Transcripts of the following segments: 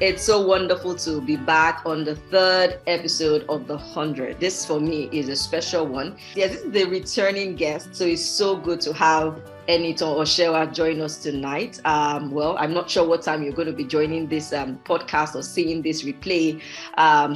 It's so wonderful to be back on the third episode of the 100. This for me is a special one. Yes, this is the returning guest, so it's so good to have Enitan Oshewa join us tonight. Well, I'm not sure what time you're going to be joining this podcast or seeing this replay.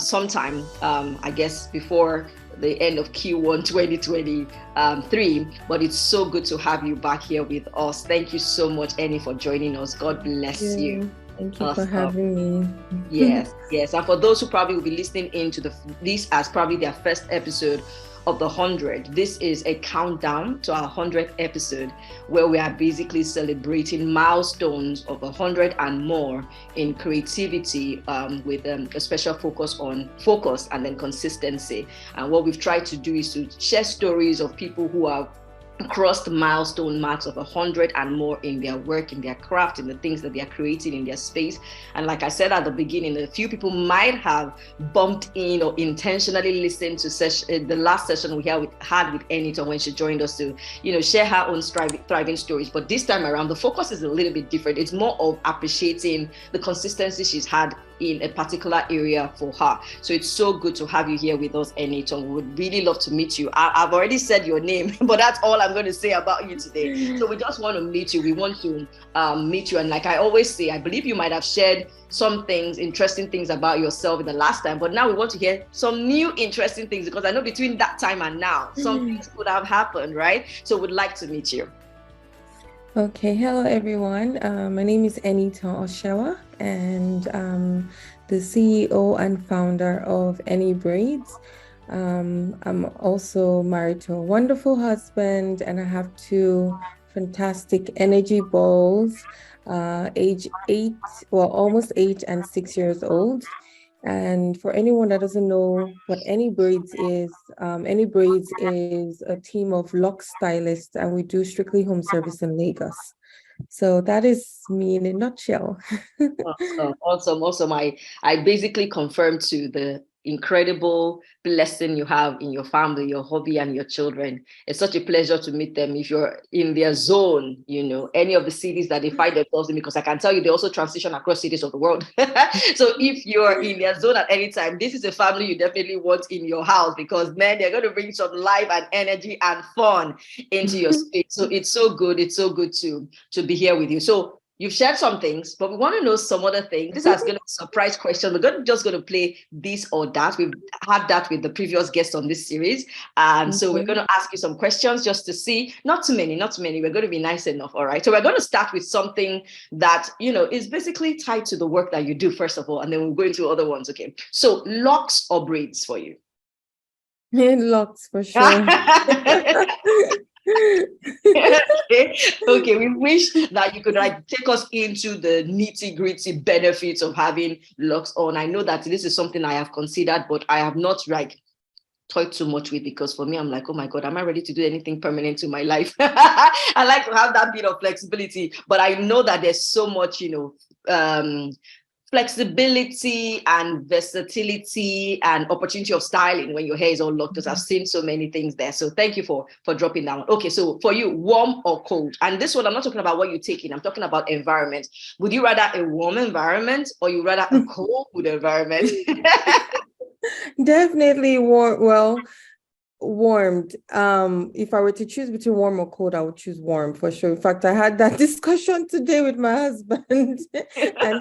Sometime, I guess, before the end of Q1 2023, but it's so good to have you back here with us. Thank you so much, Eni, for joining us. God bless you. Thank you for having me. Yes. And for those who probably will be listening into this as probably their first episode of the 100, this is a countdown to our 100th episode, where we are basically celebrating milestones of 100 and more in creativity, with a special focus on focus and then consistency. And what we've tried to do is to share stories of people who have crossed milestone marks of 100 and more in their work, in their craft, in the things that they are creating in their space. And like I said at the beginning, a few people might have bumped in or intentionally listened to the last session we had with Enitan when she joined us to, share her own thriving stories. But this time around, the focus is a little bit different. It's more of appreciating the consistency she's had in a particular area for her. So it's so good to have you here with us, Enitan. We would really love to meet you. I've already said your name, but that's all I'm going to say about you today. So we just want to meet you. We want to meet you. And like I always say, I believe you might have shared some things, interesting things about yourself in the last time, but now we want to hear some new interesting things, because I know between that time and now, some things could have happened, right? So we'd like to meet you. Okay, hello everyone. My name is Enitan Oshewa, and I'm the CEO and founder of Enibraids. I'm also married to a wonderful husband, and I have two fantastic energy balls, age 8, well, almost 8 and 6 years old. And for anyone that doesn't know what Enibraids is a team of lock stylists, and we do strictly home service in Lagos. So that is me in a nutshell. Awesome. I basically confirmed to the incredible blessing you have in your family, your hobby, and your children. It's such a pleasure to meet them. If you're in their zone, any of the cities that they find themselves in, because I can tell you they also transition across cities of the world. So if you're in their zone at any time, this is a family you definitely want in your house, because man, they're going to bring some life and energy and fun into your space. So it's so good. It's so good to be here with you. So you've shared some things, but we want to know some other things. This is going to be a surprise question. We're just going to play this or that. We've had that with the previous guests on this series. And so we're going to ask you some questions just to see. Not too many. We're going to be nice enough. All right. So we're going to start with something that, is basically tied to the work that you do, first of all, and then we'll go into other ones. Okay. So locks or braids for you? Locks for sure. Okay, we wish that you could take us into the nitty-gritty benefits of having locks on. I know that this is something I have considered, but I have not toyed too much with, because for me, I'm like, oh my God, am I ready to do anything permanent in my life? I like to have that bit of flexibility, but I know that there's so much, flexibility and versatility and opportunity of styling when your hair is all locked, because I've seen so many things there. So thank you for dropping that one. Okay, so for you, warm or cold? And this one, I'm not talking about what you take in, I'm talking about environment. Would you rather a warm environment, or you rather a cold environment? Definitely warm. Well, warmed. If I were to choose between warm or cold, I would choose warm for sure. In fact, I had that discussion today with my husband. And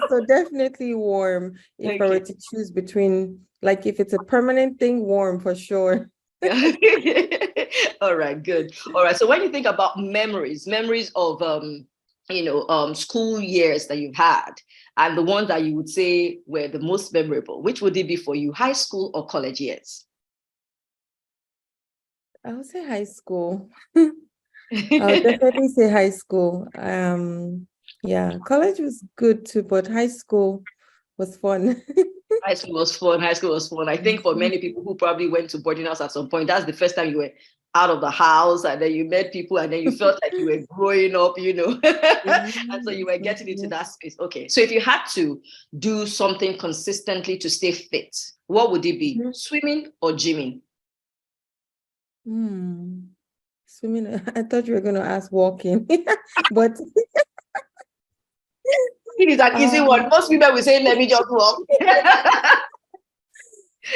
so definitely warm. If I were to choose between, if it's a permanent thing, warm for sure. All right, good. All right. So when you think about memories of school years that you've had, and the ones that you would say were the most memorable, which would it be for you, high school or college years? I would say high school. I would definitely say high school. Yeah, college was good too, but high school was fun. High school was fun. I think for many people who probably went to boarding house at some point, that's the first time you were out of the house, and then you met people, and then you felt like you were growing up, and so you were getting into that space. Okay, so if you had to do something consistently to stay fit, what would it be? Swimming or gymming? Swimming. I thought you were going to ask walking, but It is an easy one. Most people will say, let me just walk.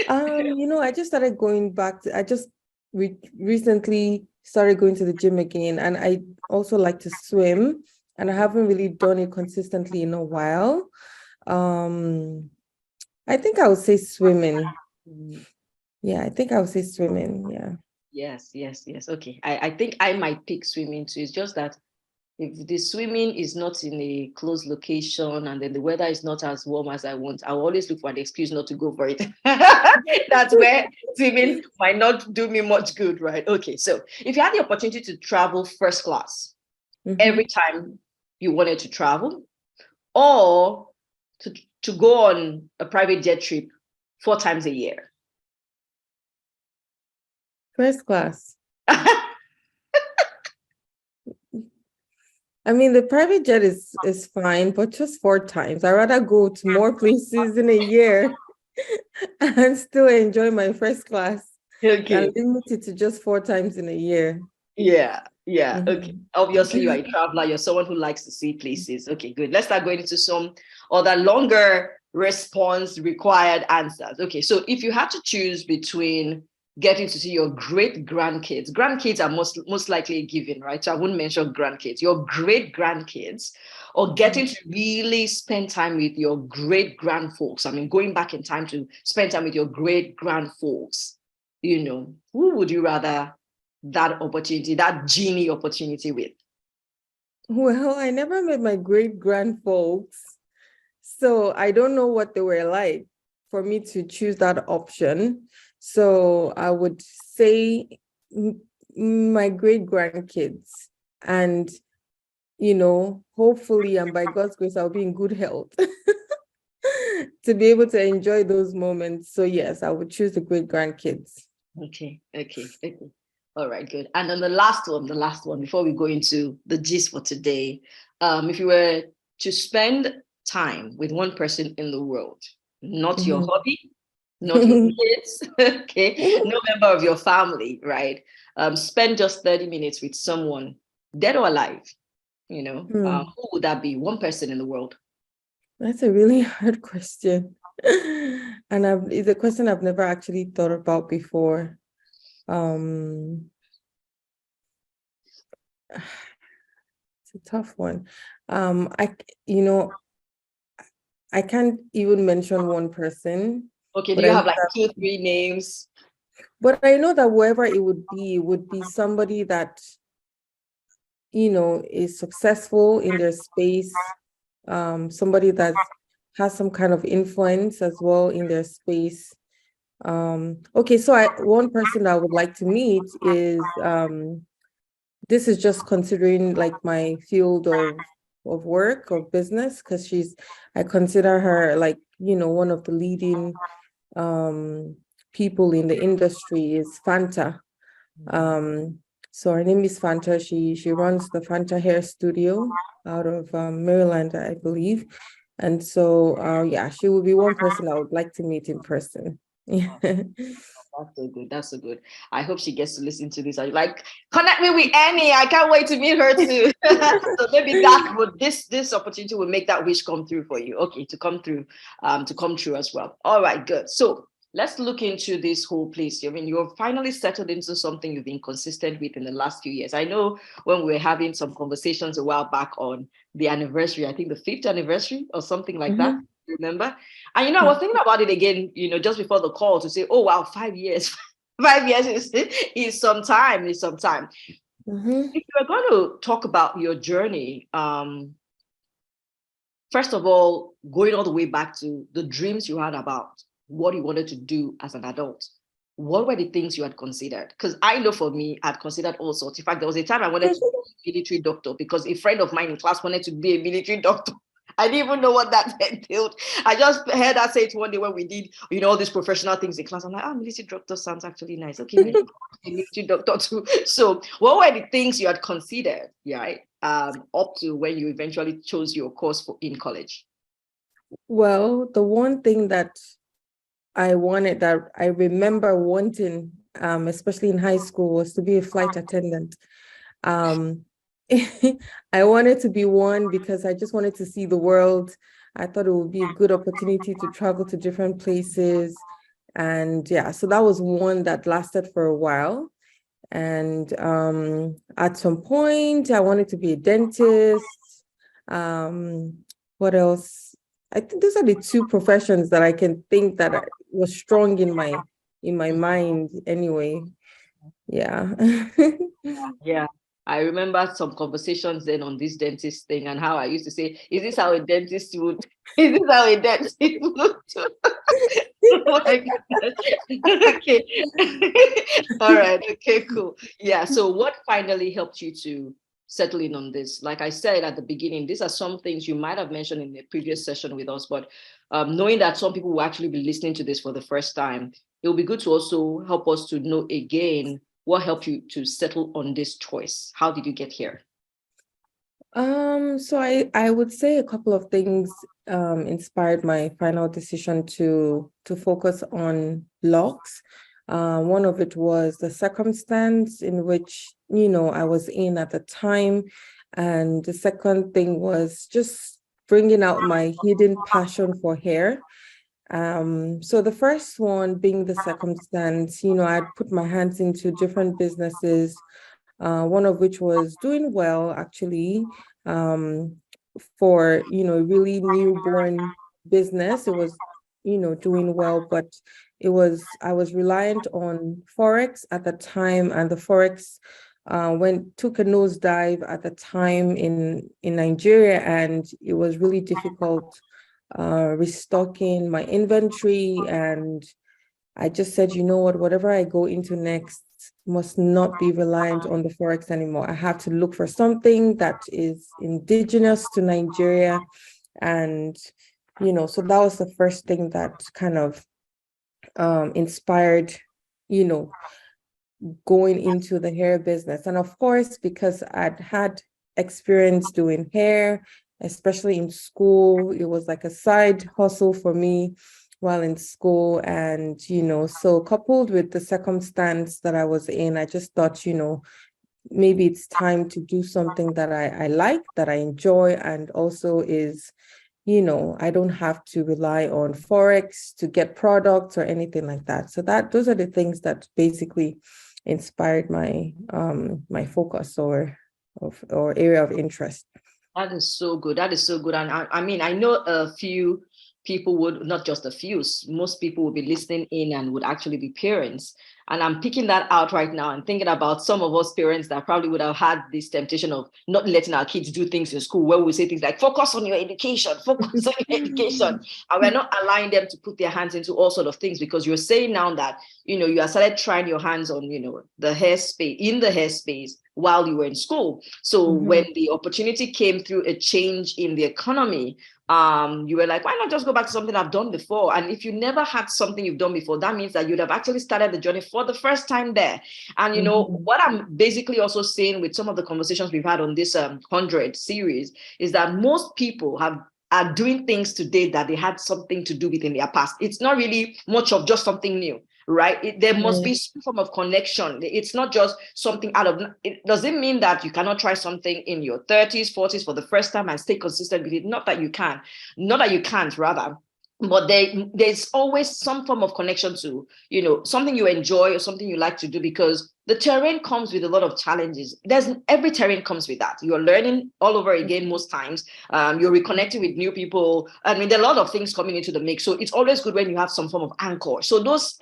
I just started going back I just recently started going to the gym again, and I also like to swim, and I haven't really done it consistently in a while. I think I would say swimming. Yeah, I think I would say swimming. Yeah. Yes. Okay. I think I might pick swimming too. It's just that if the swimming is not in a closed location and then the weather is not as warm as I want, I'll always look for an excuse not to go for it. That's where swimming might not do me much good, right? Okay, so if you had the opportunity to travel first class every time you wanted to travel, or to go on a private jet trip 4 times a year. First class. I mean, the private jet is fine, but just 4 times. I'd rather go to more places in a year and still enjoy my first class than limit it to just 4 times in a year. Yeah. Okay. Obviously, you're a traveler. You're someone who likes to see places. Okay, good. Let's start going into some other longer response required answers. Okay, so if you had to choose between getting to see your great grandkids are most likely a given, right? So I wouldn't mention grandkids, your great grandkids, or getting to really spend time with your great grandfolks. I mean, going back in time to spend time with your great grandfolks, who would you rather that opportunity, that genie opportunity with? Well, I never met my great grandfolks, so I don't know what they were like for me to choose that option. So I would say my great grandkids, and hopefully, and by God's grace, I'll be in good health to be able to enjoy those moments. So yes, I would choose the great grandkids. Okay. All right, good. And then the last one, before we go into the gist for today, if you were to spend time with one person in the world, not your hobby, not your kids, okay, no member of your family, right? Spend just 30 minutes with someone, dead or alive, who would that be? One person in the world. That's a really hard question. And it's a question I've never actually thought about before. It's a tough one. I can't even mention one person. Okay, do you have like 2, 3 names? But I know that whoever it would be somebody that, is successful in their space, somebody that has some kind of influence as well in their space. Okay, so one person that I would like to meet is, this is just considering like my field of work or business, because I consider her like, one of the leading people in the industry, is Fanta. So her name is Fanta. She runs the Fanta Hair Studio out of Maryland, I believe. And so she would be one person I would like to meet in person. Yeah. That's so good. I hope she gets to listen to this. I like, connect me with Annie. I can't wait to meet her too. So maybe this opportunity will make that wish come through for you. Okay, to come true as well. All right, good. So let's look into this whole place. I mean, you're finally settled into something you've been consistent with in the last few years. I know when we were having some conversations a while back on the anniversary, I think the 5th anniversary or something like that. Remember? And I was thinking about it again, just before the call, to say, oh wow, 5 years. 5 years is some time. If you are going to talk about your journey, first of all, going all the way back to the dreams you had about what you wanted to do as an adult, what were the things you had considered? Because I know for me, I'd considered all sorts. In fact, there was a time I wanted to be a military doctor because a friend of mine in class wanted to be a military doctor. I didn't even know what that entailed. I just heard her say it one day when we did, all these professional things in class. I'm like, military doctor sounds actually nice. Okay, military doctor too. So what were the things you had considered, right, up to when you eventually chose your course in college? Well, the one thing that I remember wanting, especially in high school, was to be a flight attendant. I wanted to be one because I just wanted to see the world. I thought it would be a good opportunity to travel to different places. And yeah, so that was one that lasted for a while. And at some point, I wanted to be a dentist. Um, what else? I think those are the two professions that I can think that was strong in my mind anyway. Yeah. Yeah. I remember some conversations then on this dentist thing and how I used to say, is this how a dentist would, is this how a dentist would do? Oh my God. Okay. All right. Okay, cool. Yeah. So what finally helped you to settle in on this? Like I said at the beginning, these are some things you might have mentioned in the previous session with us, but knowing that some people will actually be listening to this for the first time, it will be good to also help us to know again what helped you to settle on this choice. How did you get here? So I would say a couple of things inspired my final decision to focus on locks. One of it was the circumstance in which, I was in at the time. And the second thing was just bringing out my hidden passion for hair. So the first one being the circumstance, I'd put my hands into different businesses, one of which was doing well actually, um, for, really newborn business. It was, doing well, but I was reliant on Forex at the time, and the Forex took a nosedive at the time in Nigeria, and it was really difficult restocking my inventory. And I just said, you know what, whatever I go into next must not be reliant on the Forex anymore. I have to look for something that is indigenous to Nigeria. And, so that was the first thing that kind of inspired, you know, going into the hair business. And of course, because I'd had experience doing hair, especially in school, it was like a side hustle for me while in school. And, so coupled with the circumstance that I was in, I just thought, maybe it's time to do something that I like, that I enjoy, and also is, I don't have to rely on Forex to get products or anything like that. So those are the things that basically inspired my my focus or area of interest. That is so good. That is so good. And I mean, I know a few people would, not just a few, most people would be listening in and would actually be parents. And I'm picking that out right now and thinking about some of us parents that probably would have had this temptation of not letting our kids do things in school, where we say things like, focus on your education, focus on your education. And we're not allowing them to put their hands into all sort of things, because you're saying now that, you have started trying your hands on, the hair space, in the hair space while you were in school. So when the opportunity came through a change in the economy, you were like, why not just go back to something I've done before? And if you never had something you've done before, that means that you'd have actually started the journey for the first time there. And what I'm basically also saying with some of the conversations we've had on this 100 series is that most people are doing things today that they had something to do with in their past. It's not really much of just something new, right? There must be some form of connection. It's not just something out of, it doesn't mean that you cannot try something in your 30s, 40s for the first time and stay consistent with it. Not that you can't rather. But there's always some form of connection to, something you enjoy or something you like to do, because the terrain comes with a lot of challenges. Every terrain comes with that. You're learning all over again most times. You're reconnecting with new people. I mean, there are a lot of things coming into the mix. So it's always good when you have some form of anchor. So those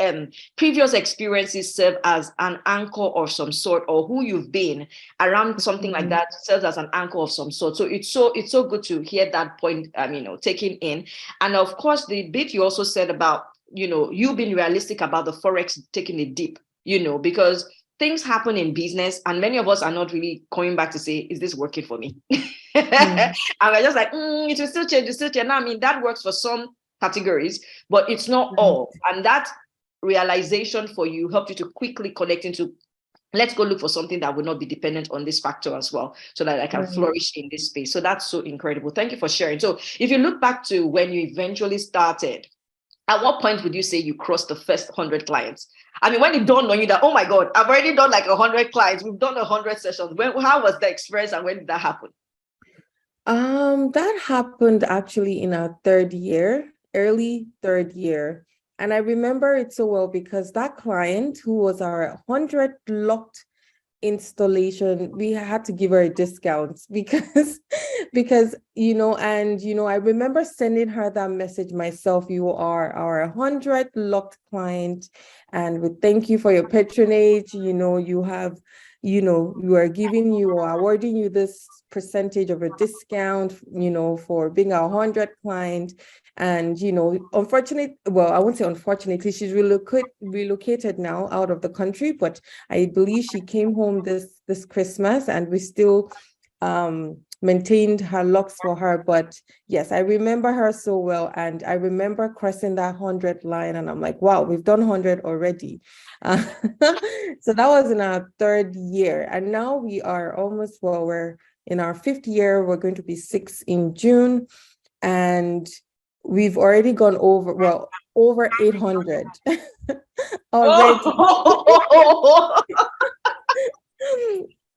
previous experiences serve as an anchor of some sort, or who you've been around something like that serves as an anchor of some sort. So it's so good to hear that point, taking in. And of course, the bit you also said about, you being realistic about the Forex taking a dip, because things happen in business and many of us are not really coming back to say, is this working for me? And we're just like, it will still change, Now, I mean, that works for some categories, but it's not all. And that realization for you helped you to quickly connect into, let's go look for something that will not be dependent on this factor as well, so that I can flourish in this space. So that's so incredible. Thank you for sharing. So if you look back to when you eventually started, At what point would you say you crossed the first 100 clients? I mean, when it dawned on you that, oh my God, I've already done like 100 clients, we've done 100 sessions. How was the experience and when did that happen? That happened actually in our third year, early third year. And I remember it so well because that client who was our 100 locked installation, we had to give her a discount because I remember sending her that message myself. You are our 100 locked client, and we thank you for your patronage. You are giving you or awarding you this percentage of a discount, for being our 100 client. And I won't say unfortunately, she's relocated now out of the country, but I believe she came home this Christmas, and we still maintained her locks for her. But yes, I remember her so well, and I remember crossing that 100 line, and I'm like, wow, we've done 100 already. So that was in our third year, and now we are we're in our fifth year. We're going to be 6 in June, and we've already gone over 800 already. Oh.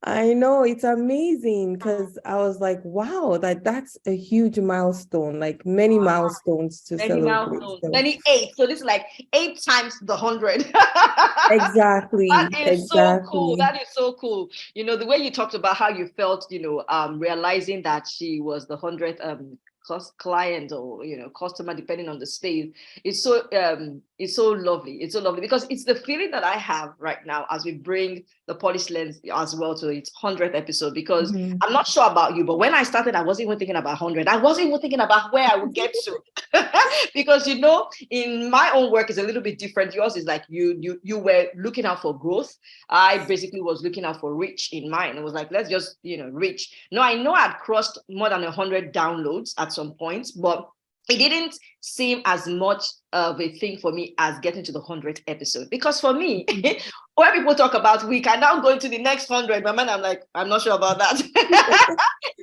I know, it's amazing because I was like, wow, that's a huge milestone, like many milestones to Many celebrate. milestones, So. many eight. So this is like 8 times the 100. Exactly, That is so cool. exactly. That is so cool. The way you talked about how you felt, realizing that she was the 100th client or customer, depending on the state. It's so lovely. It's so lovely because it's the feeling that I have right now as we bring the Polished Lens as well to its 100th episode. Because I'm not sure about you, but when I started, I wasn't even thinking about 100. I wasn't even thinking about where I would get to. Because in my own work is a little bit different. Yours is like you were looking out for growth. I basically was looking out for reach in mine. It was like, let's just reach. No, I know I'd crossed more than 100 downloads at some point, but it didn't seem as much of a thing for me as getting to the 100th episode. Because for me, when people talk about we can now go into the next 100, my man, I'm like, I'm not sure about that.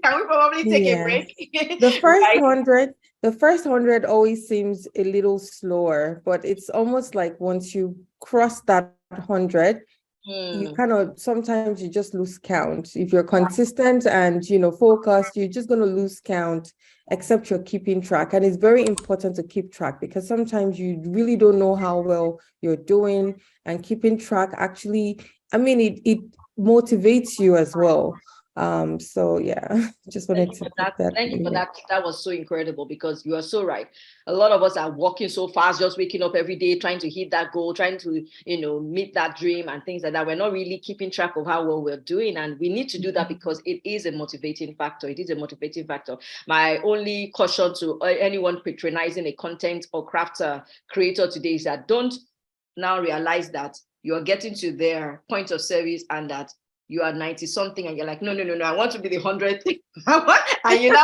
Can we probably take a break? The first Right? 100, the first 100 always seems a little slower, but it's almost like once you cross that 100, you kind of sometimes you just lose count. If you're consistent and focused, you're just going to lose count, except you're keeping track. And it's very important to keep track because sometimes you really don't know how well you're doing, and keeping track actually, I mean, it motivates you as well. So yeah, just wanted to put that. Thank you for that. That was so incredible because you are so right. A lot of us are walking so fast, just waking up every day, trying to hit that goal, trying to, meet that dream and things like that. We're not really keeping track of how well we're doing. And we need to do that because it is a motivating factor. It is a motivating factor. My only caution to anyone patronizing a content or craft creator today is that don't now realize that you're getting to their point of service and that you are 90 something and you're like, no, I want to be the 100th. And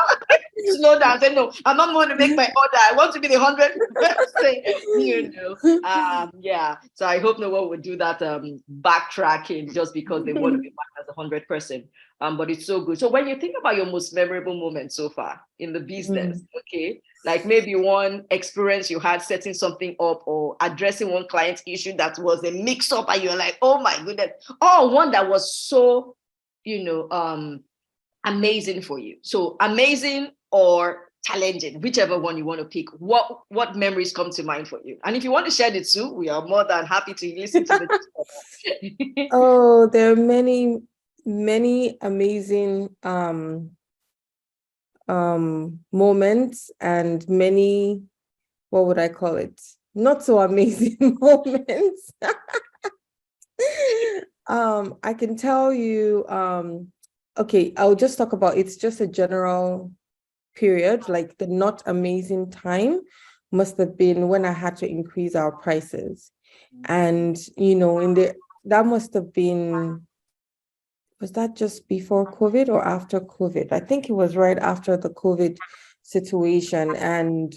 slow down, say, no, I'm not going to make my order. I want to be the 100th. Yeah. So I hope no one would do that backtracking just because they want to be back as a 100 person. But it's so good. So when you think about your most memorable moment so far in the business, okay, like maybe one experience you had setting something up or addressing one client issue that was a mix up and you're like, oh my goodness, or one that was so, amazing for you. So amazing or challenging, whichever one you want to pick. What memories come to mind for you? And if you want to share the two, we are more than happy to listen to the Oh, there are many amazing moments and many, what would I call it? Not so amazing moments. I can tell you, okay, I'll just talk about, it's just a general period, like the not amazing time must have been when I had to increase our prices. And, that must have been, was that just before COVID or after COVID? I think it was right after the COVID situation. And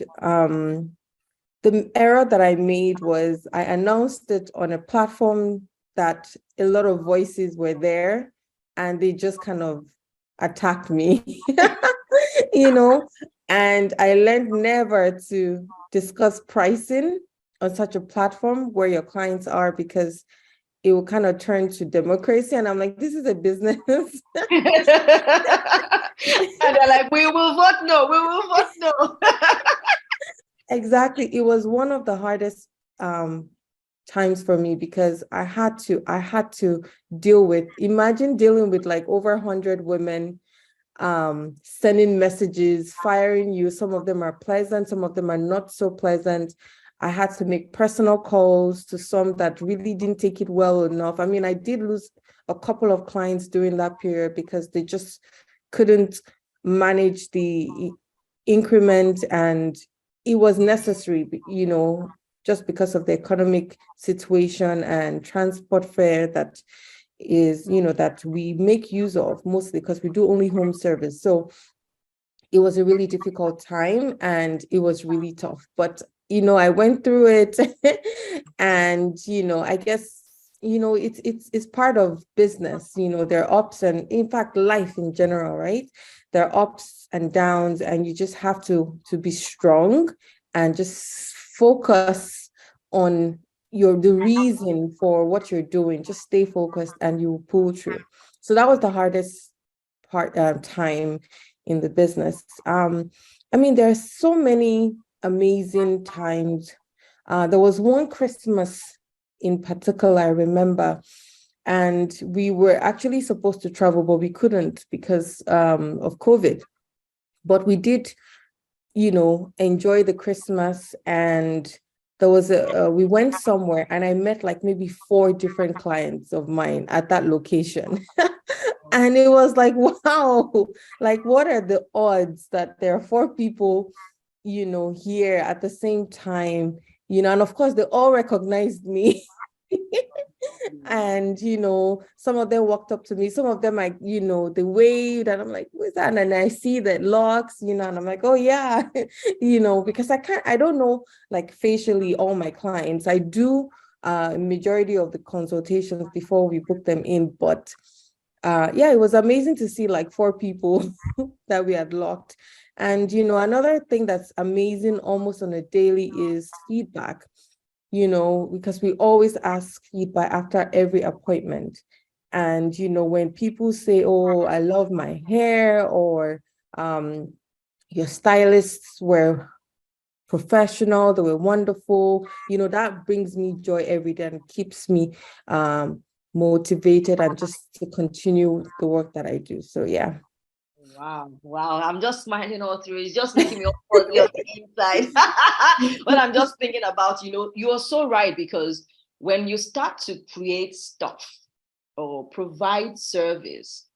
the error that I made was I announced it on a platform that a lot of voices were there and they just kind of attacked me. you know, and I learned never to discuss pricing on such a platform where your clients are, because it will kind of turn to democracy. And I'm like, this is a business. And they're like, we will vote no, we will vote no. Exactly. It was one of the hardest times for me, because I had to imagine dealing with like over 100 women, sending messages, firing you. Some of them are pleasant, some of them are not so pleasant. I had to make personal calls to some that really didn't take it well enough. I mean, I did lose a couple of clients during that period because they just couldn't manage the increment, and it was necessary, just because of the economic situation and transport fare that that we make use of, mostly because we do only home service. So it was a really difficult time and it was really tough, but I went through it. And I guess it's part of business. There are ups, and in fact life in general, right? There are ups and downs, and you just have to be strong and just focus on the reason for what you're doing. Just stay focused and you pull through. So that was the hardest time in the business. I mean, there are so many amazing times. There was one Christmas in particular, I remember, and we were actually supposed to travel, but we couldn't because of COVID. But we did, enjoy the Christmas, and there was we went somewhere, and I met like maybe 4 different clients of mine at that location. And it was like, wow, like what are the odds that there are 4 people, here at the same time, and of course they all recognized me. And some of them walked up to me, some of them like, they waved, and I'm like, who's that? And I see the locks, and I'm like, oh yeah. Because I don't know like facially all my clients. I do majority of the consultations before we book them in, but yeah, it was amazing to see like 4 people that we had locked. And another thing that's amazing almost on a daily is feedback, because we always ask feedback after every appointment. And when people say, oh, I love my hair, or your stylists were professional, they were wonderful, that brings me joy every day and keeps me motivated and just to continue the work that I do. So yeah. Wow. I'm just smiling all through. It's just making me all fuzzy on the inside. When I'm just thinking about, you are so right, because when you start to create stuff or provide service,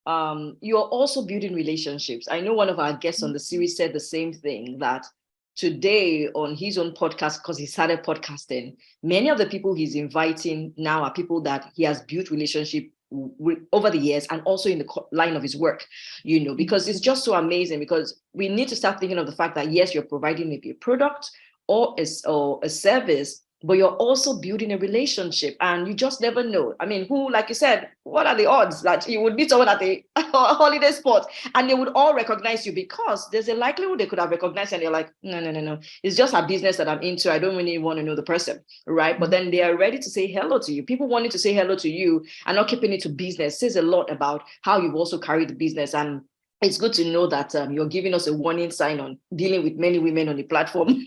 you're also building relationships. I know one of our guests on the series said the same thing, that today on his own podcast, because he started podcasting, many of the people he's inviting now are people that he has built relationship with over the years, and also in the line of his work, because it's just so amazing. Because we need to start thinking of the fact that yes, you're providing maybe a product or a service, but you're also building a relationship, and you just never know. I mean, like you said, what are the odds that you would meet someone at a holiday spot and they would all recognize you? Because there's a likelihood they could have recognized you and they're like, no, it's just a business that I'm into, I don't really want to know the person, right? But then they are ready to say hello to you. People wanting to say hello to you and not keeping it to business says a lot about how you've also carried the business. And it's good to know that you're giving us a warning sign on dealing with many women on the platform.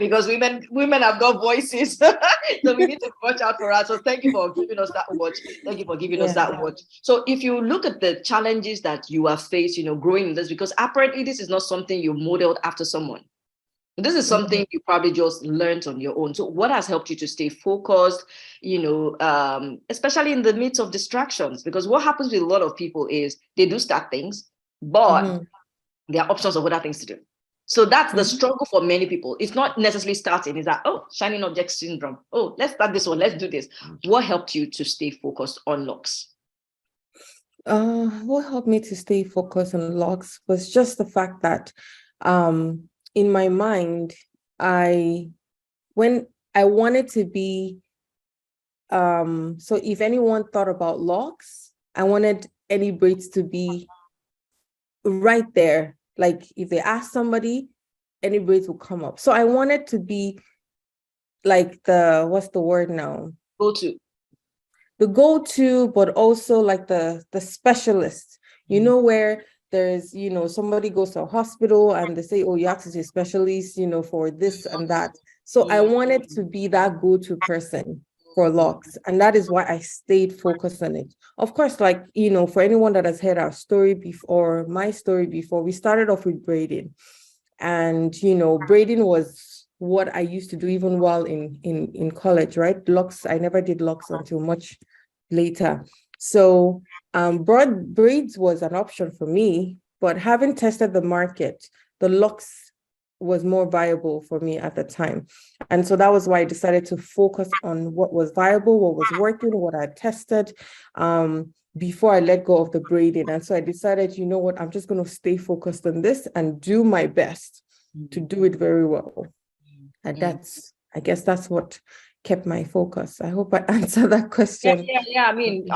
Because women have got voices. So we need to watch out for us. So thank you for giving us that watch. Thank you for giving us that watch. So if you look at the challenges that you have faced, growing in this, because apparently this is not something you modeled after someone. This is something you probably just learned on your own. So what has helped you to stay focused, especially in the midst of distractions? Because what happens with a lot of people is they do start things, but there are options of other things to do. So that's the struggle for many people. It's not necessarily starting. It's that, oh, shining object syndrome. Oh, let's start this one. Let's do this. What helped you to stay focused on locks? What helped me to stay focused on locks was just the fact that in my mind, when I wanted to be, so if anyone thought about locks, I wanted Enibraids to be right there Like if they ask somebody, Enibraids will come up. So I wanted to be like what's the word now? Go-to. The go-to, but also like the specialist, where there's, somebody goes to a hospital and they say, oh, you have to see a specialist, for this and that. So I wanted to be that go-to person for locks. And that is why I stayed focused on it. Of course, like, for anyone that has heard our story before, my story before, we started off with braiding. And, braiding was what I used to do even while in college, right? Locks, I never did locks until much later. So broad braids was an option for me, but having tested the market, the locks was more viable for me at the time. And so that was why I decided to focus on what was viable, what was working, what I tested, before I let go of the braiding. And so I decided, you know what, I'm just going to stay focused on this and do my best to do it very well. And I guess that's what kept my focus. I hope I answered that question. Yeah. I mean,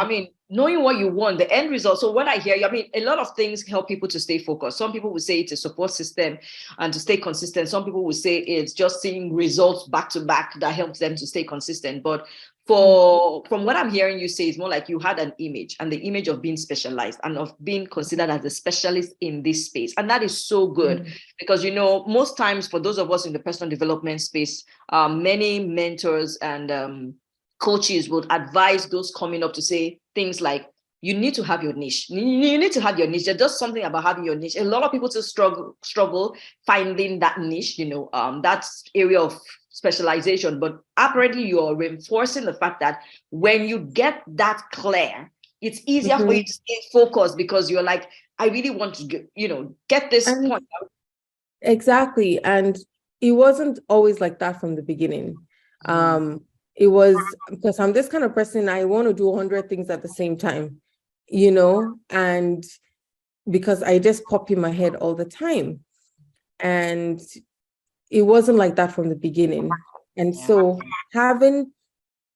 knowing what you want, the end result. So when I hear you, I mean, a lot of things help people to stay focused. Some people will say it's a support system and to stay consistent. Some people will say it's just seeing results back to back that helps them to stay consistent. But from what I'm hearing you say, it's more like you had an image, and the image of being specialized and of being considered as a specialist in this space. And that is so good because, most times for those of us in the personal development space, many mentors and coaches would advise those coming up to say things like, you need to have your niche. You need to have your niche. There's just something about having your niche. A lot of people still struggle finding that niche, that area of specialization. But apparently you're reinforcing the fact that when you get that clear, it's easier for you to stay focused because you're like, I really want to get this point out. Exactly. And it wasn't always like that from the beginning. It was because I'm this kind of person, I want to do 100 things at the same time, and because I just pop in my head all the time. And it wasn't like that from the beginning. And so having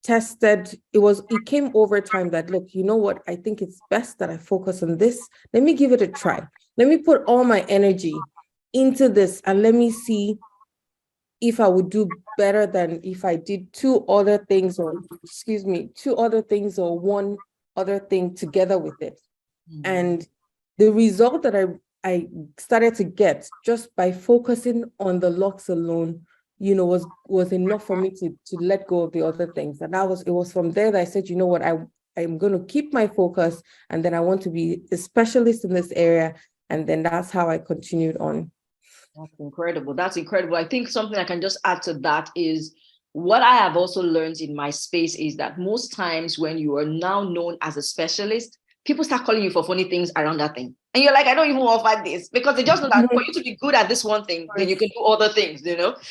tested, it came over time that, look, you know what, I think it's best that I focus on this. Let me give it a try. Let me put all my energy into this and let me see if I would do better than if I did two other things or one other thing together with it. And the result that I started to get just by focusing on the locks alone, was enough for me to let go of the other things. And it was from there that I said, you know what, I'm going to keep my focus, and then I want to be a specialist in this area. And then that's how I continued on. That's incredible. That's incredible. I think something I can just add to that is what I have also learned in my space is that most times when you are now known as a specialist, people start calling you for funny things around that thing. And you're like, I don't even offer this because they just know that for you to be good at this one thing, then you can do other things,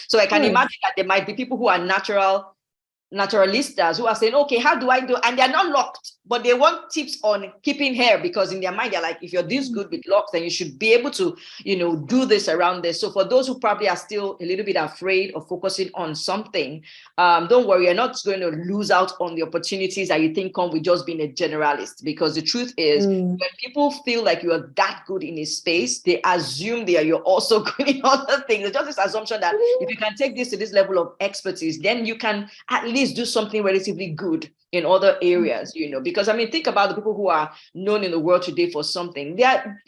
So I can imagine that there might be people who are naturalistas who are saying, okay, how do I do? And they're not locked, but they want tips on keeping hair because in their mind, they're like, if you're this good with locks, then you should be able to, do this around this. So for those who probably are still a little bit afraid of focusing on something, don't worry, you're not going to lose out on the opportunities that you think come with just being a generalist. Because the truth is, when people feel like you are that good in a space, they assume you're also good in other things. It's just this assumption that if you can take this to this level of expertise, then you can at least do something relatively good in other areas, because I mean, think about the people who are known in the world today for something.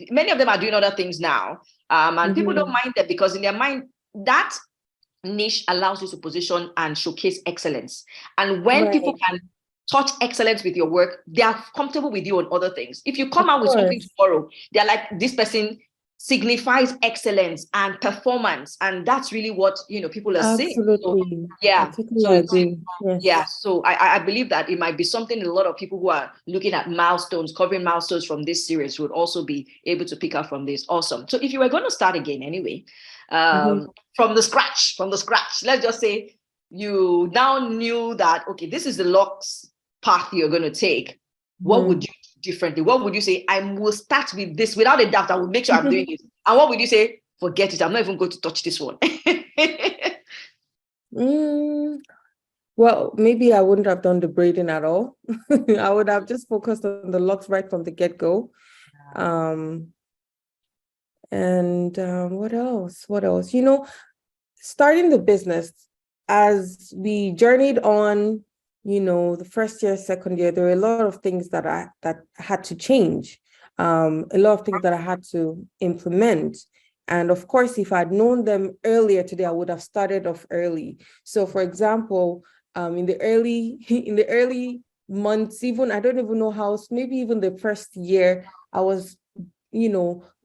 Many of them are doing other things now. And people don't mind that because in their mind, that niche allows you to position and showcase excellence. And when people can touch excellence with your work, they are comfortable with you on other things. If you come out with something tomorrow, they're like, this person signifies excellence and performance, and that's really what people are saying. Absolutely. Yeah. So I agree. Yes. Yeah. So I believe that it might be something a lot of people who are looking at milestones, covering milestones from this series would also be able to pick up from this. Awesome. So if you were going to start again anyway, from the scratch, let's just say you now knew that, okay, this is the locks path you're going to take. What would you do differently? What would you say? I will start with this without a doubt. I will make sure I'm doing it. And what would you say? Forget it. I'm not even going to touch this one. Well, maybe I wouldn't have done the braiding at all. I would have just focused on the locks right from the get-go. And what else? What else? Starting the business, as we journeyed on, the first year, second year, there were a lot of things that had to change, a lot of things that I had to implement. And of course, if I'd known them earlier today, I would have started off early. So for example, in the early in the early months, even I don't even know how, maybe even the first year, I was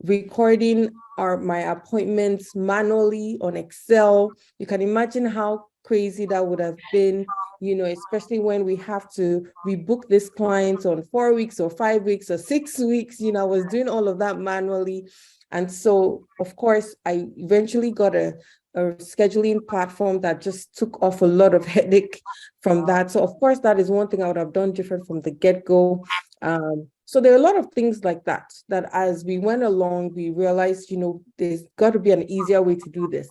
recording my appointments manually on Excel. You can imagine how crazy that would have been, especially when we have to rebook this client on 4 weeks or 5 weeks or 6 weeks. I was doing all of that manually. And so, of course, I eventually got a scheduling platform that just took off a lot of headache from that. So, of course, that is one thing I would have done different from the get-go. So there are a lot of things like that as we went along, we realized, there's got to be an easier way to do this.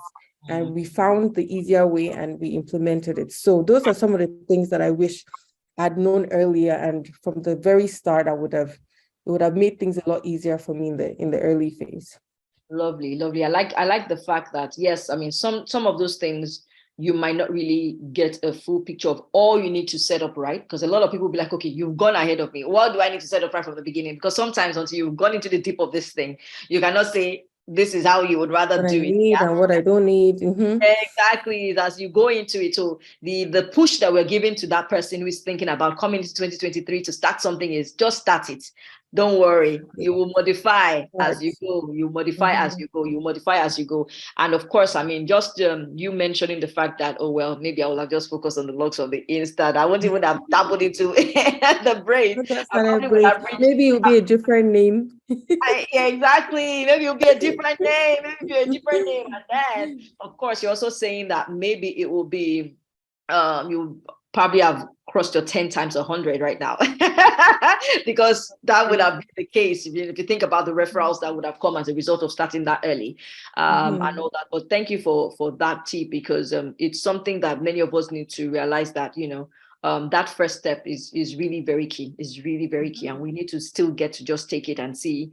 And we found the easier way and we implemented it. So those are some of the things that I wish I'd known earlier. And from the very start, it would have made things a lot easier for me in the early phase. Lovely, lovely. I like the fact that, yes, I mean, some of those things you might not really get a full picture of all you need to set up right. Because a lot of people will be like, okay, you've gone ahead of me. What do I need to set up right from the beginning? Because sometimes until you've gone into the deep of this thing, you cannot say this is how you would rather What do I it. need and what I don't need. Mm-hmm. Exactly. As you go into it, so the push that we're giving to that person who is thinking about coming into 2023 to start something is just start it. Don't worry, you will modify as you go. You modify as you go. You modify as you go. And of course, I mean, just you mentioning the fact that, oh, well, maybe I will have just focused on the logs of the Insta. I won't even have dabbled into the braids. I probably would have reached. Maybe it'll be a different name. Yeah, exactly. Maybe it'll be a different name. Maybe it'll be a different name. And then, of course, you're also saying that maybe it will be, you probably have crossed your 10 times 100 right now. Because that would have been the case if you think about the referrals that would have come as a result of starting that early, and all that. But thank you for that tip, because it's something that many of us need to realize that, that first step is really very key, is really very key. And we need to still get to just take it and see,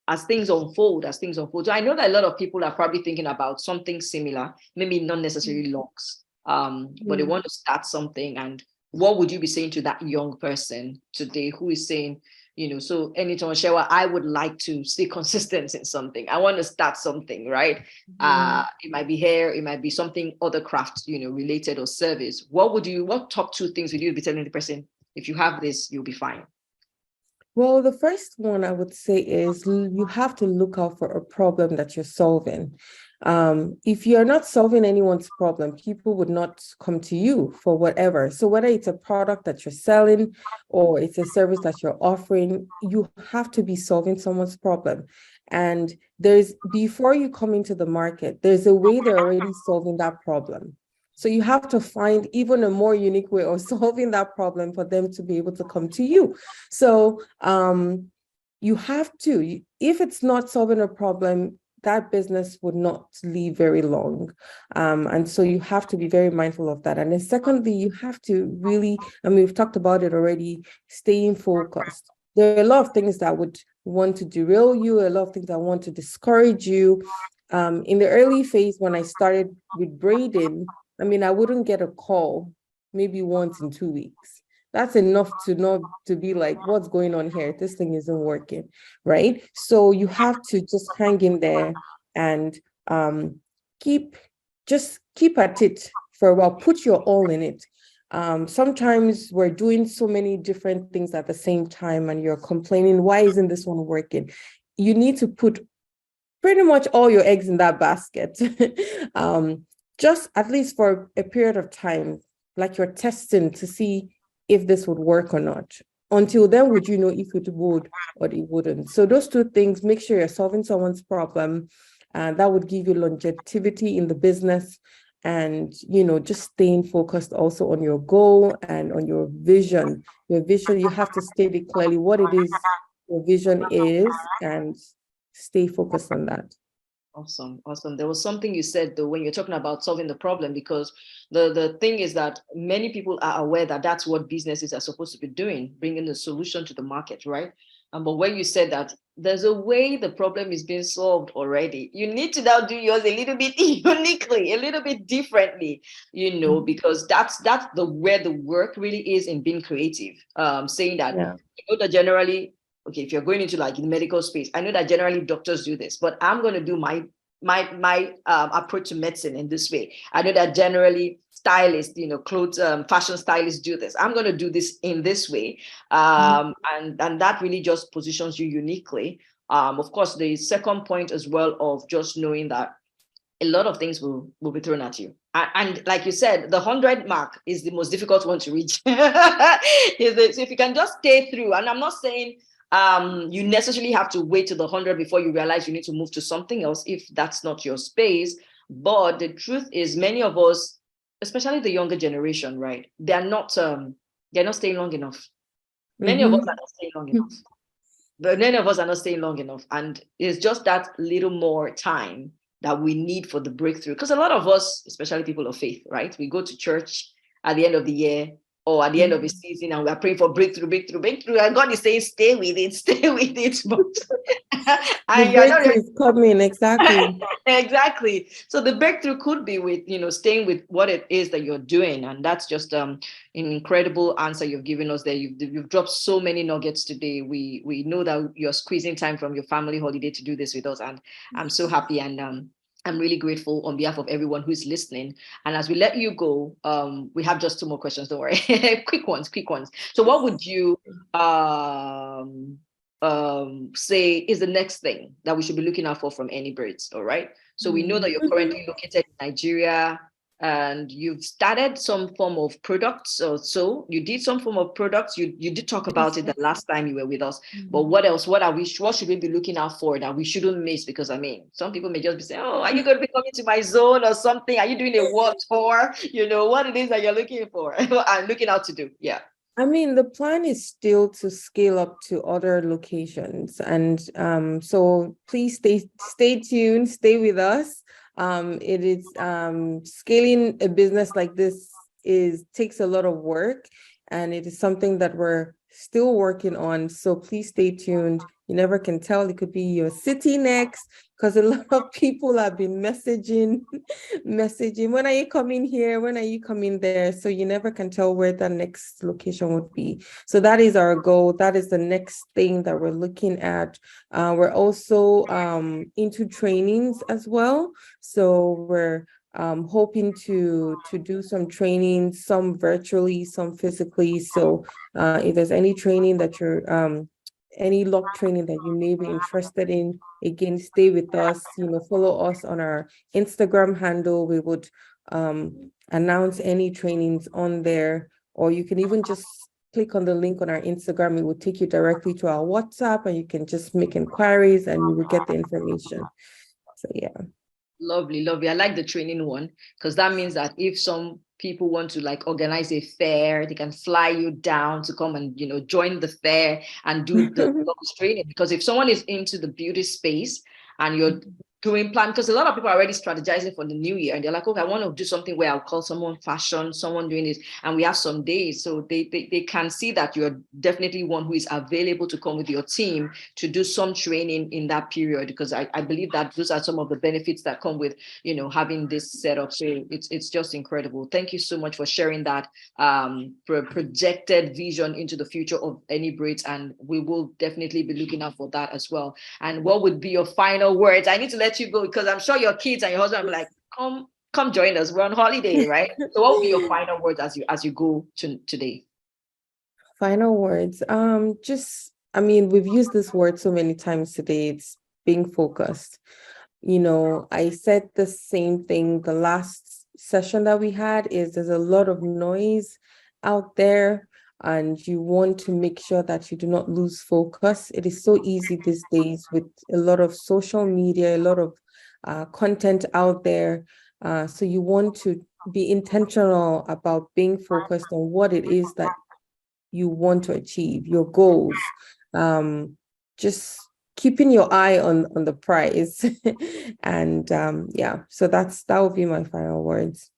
as things unfold. So I know that a lot of people are probably thinking about something similar, maybe not necessarily logs, but they want to start something. And what would you be saying to that young person today who is saying, so Enitan, Oshewa, I would like to stay consistent in something. I want to start something, right? It might be hair, it might be something other craft, related or service. What top 2 things would you be telling the person? If you have this, you'll be fine. Well, the first one I would say is you have to look out for a problem that you're solving. If you're not solving anyone's problem, people would not come to you for whatever. So whether it's a product that you're selling or it's a service that you're offering, you have to be solving someone's problem. And before you come into the market, there's a way they're already solving that problem. So you have to find even a more unique way of solving that problem for them to be able to come to you. So you have to, if it's not solving a problem, that business would not live very long. And so you have to be very mindful of that. And then secondly, you have to really, and we've talked about it already, staying focused. There are a lot of things that would want to derail you, a lot of things that want to discourage you. In the early phase, when I started with braiding, I mean, I wouldn't get a call maybe once in 2 weeks. That's enough to be like, what's going on here? This thing isn't working, right? So you have to just hang in there and keep at it for a while. Put your all in it. Sometimes we're doing so many different things at the same time and you're complaining, why isn't this one working? You need to put pretty much all your eggs in that basket. Just at least for a period of time, like you're testing to see if this would work or not. Until then, would you know if it would or it wouldn't? So those 2 things, make sure you're solving someone's problem, and that would give you longevity in the business. And, just staying focused also on your goal and on your vision. Your vision, you have to state it clearly what it is your vision is and stay focused on that. Awesome. There was something you said though when you're talking about solving the problem, because the thing is that many people are aware that that's what businesses are supposed to be doing, bringing the solution to the market, right? But when you said that there's a way the problem is being solved already. You need to now do yours a little bit uniquely, a little bit differently, because that's the where the work really is in being creative. Saying that, that generally, okay, if you're going into like the medical space, I know that generally doctors do this, but I'm going to do my approach to medicine in this way. I know that generally stylists, clothes, fashion stylists do this. I'm going to do this in this way. And that really just positions you uniquely. Of course, the second point as well of just knowing that a lot of things will be thrown at you. And like you said, the 100 mark is the most difficult one to reach. So if you can just stay through, and I'm not saying you necessarily have to wait to the 100 before you realize you need to move to something else if that's not your space. But the truth is, many of us, especially the younger generation, right, they're not staying long enough. Many of us are not staying long enough. But many of us are not staying long enough. And it's just that little more time that we need for the breakthrough. Because a lot of us, especially people of faith, right, we go to church at the end of the year or at the end of the season, and we are praying for breakthrough. And God is saying, stay with it. But the breakthrough is coming, exactly. Exactly. So the breakthrough could be with, staying with what it is that you're doing. And that's just an incredible answer you've given us there. You've dropped so many nuggets today. We know that you're squeezing time from your family holiday to do this with us. And I'm so happy, and I'm really grateful on behalf of everyone who's listening. And as we let you go, we have just 2 more questions. Don't worry. quick ones. So what would you say is the next thing that we should be looking out for from Enibraids? All right. So we know that you're currently located in Nigeria, and you've started some form of products. So you did some form of products. You did talk about it the last time you were with us. But what else? What should we be looking out for that we shouldn't miss? Because some people may just be saying, "Oh, are you going to be coming to my zone or something? Are you doing a world tour?" What it is that you're looking for and looking out to do. Yeah. I mean, the plan is still to scale up to other locations. And so please stay tuned, stay with us. It is scaling a business like this takes a lot of work, and it is something that we're still working on. So please stay tuned. You never can tell. It could be your city next, because a lot of people have been messaging, when are you coming here? When are you coming there? So you never can tell where the next location would be. So that is our goal. That is the next thing that we're looking at. We're also into trainings as well. So we're hoping to do some training, some virtually, some physically. So if there's any training that you're any lock training that you may be interested in, again, stay with us. Follow us on our Instagram handle. We would announce any trainings on there, or you can even just click on the link on our Instagram. It will take you directly to our WhatsApp, and you can just make inquiries and you will get the information. So yeah. Lovely. I like the training one, because that means that if some people want to like organize a fair, they can fly you down to come and join the fair and do the training. Because if someone is into the beauty space and you're doing plan, because a lot of people are already strategizing for the new year, and they're like, okay, I want to do something where I'll call someone fashion, someone doing it, and we have some days, so they can see that you're definitely one who is available to come with your team to do some training in that period, because I believe that those are some of the benefits that come with having this setup. So it's just incredible. Thank you so much for sharing that projected vision into the future of Enibraids, and we will definitely be looking out for that as well. And what would be your final words? I need to let you go, because I'm sure your kids and your husband will be like, come join us. We're on holiday, right? So what would be your final words as you go today? Final words. We've used this word so many times today. It's being focused. I said the same thing the last session that we had. There's a lot of noise out there, and you want to make sure that you do not lose focus. It is so easy these days with a lot of social media, a lot of content out there. So you want to be intentional about being focused on what it is that you want to achieve, your goals. Just keeping your eye on the prize. And so that would be my final words.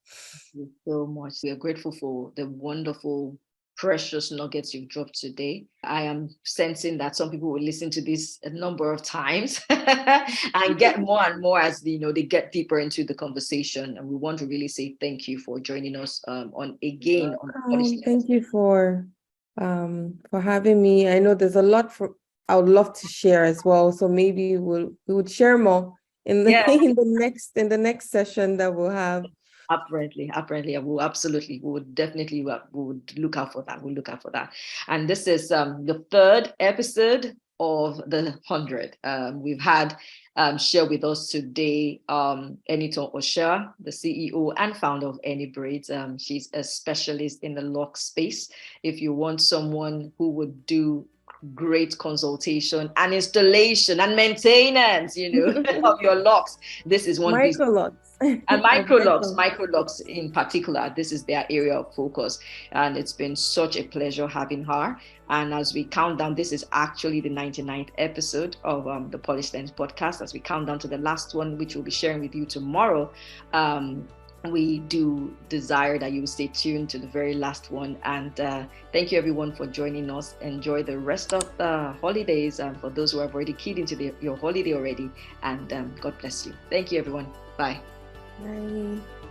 Thank you so much. We are grateful for the wonderful precious nuggets you've dropped today. I am sensing that some people will listen to this a number of times and get more and more as they get deeper into the conversation. And we want to really say thank you for joining us on Thank you for having me. I know there's a lot I would love to share as well. So maybe we would share more in the in the next session that we'll have. Apparently, we would definitely we would look out for that. We'll look out for that. And this is the third episode of the 100. We've had share with us today Enitan Oshewa, the CEO and founder of Enibraids. She's a specialist in the lock space. If you want someone who would do great consultation and installation and maintenance, of your locks, this is one micro-locs. And micro-locs in particular, this is their area of focus. And it's been such a pleasure having her. And as we count down, this is actually the 99th episode of the Polished Lens podcast. As we count down to the last one, which we'll be sharing with you tomorrow, we do desire that you stay tuned to the very last one. And thank you everyone for joining us. Enjoy the rest of the holidays, and for those who have already keyed into your holiday already. And God bless you. Thank you everyone. Bye. Bye.